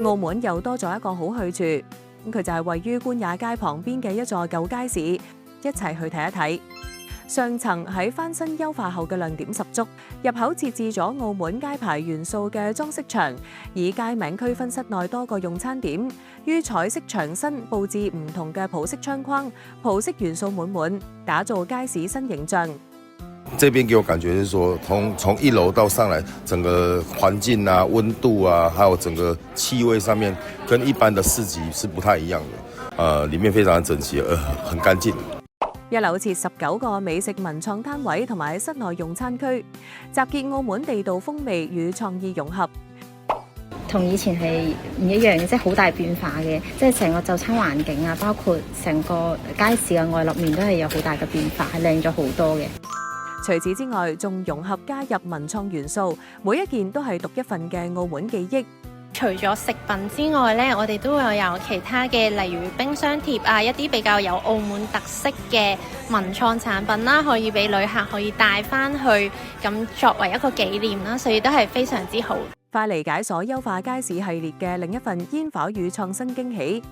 澳門又多咗一個好去處，佢就係位於官也街旁邊嘅一座舊街市，一齊去睇一睇。上層喺翻新優化後嘅亮點十足，入口設置咗澳門街牌元素嘅裝飾牆，以街名區分室內多個用餐點，於彩色牆身佈置唔同嘅葡式窗框，葡式元素滿滿，打造街市新形象。這邊給我感覺是說，從一樓到上來，整個環境啊、溫度啊，還有整個氣味上面，跟一般的市集是不太一樣的。裡面非常整齊，很乾淨。一樓設19個美食文創攤位同埋室內用餐區，集結澳門地道風味與創意融合。同以前係唔一樣嘅，即係好大變化嘅，即係成個就餐環境啊，包括成個街市嘅外立面都係有好大嘅變化，係靚咗好多嘅。除此之外，仲融合加入文創元素，每一件都係獨一份嘅澳門記憶。除咗食品之外呢，我哋都會有其他嘅，例如冰箱貼啊，一啲比較有澳門特色嘅文創產品啦，可以俾旅客可以帶翻去，咁作為一個紀念啦，所以都係非常之好。快嚟解鎖優化街市系列嘅另一份煙火與創新驚喜。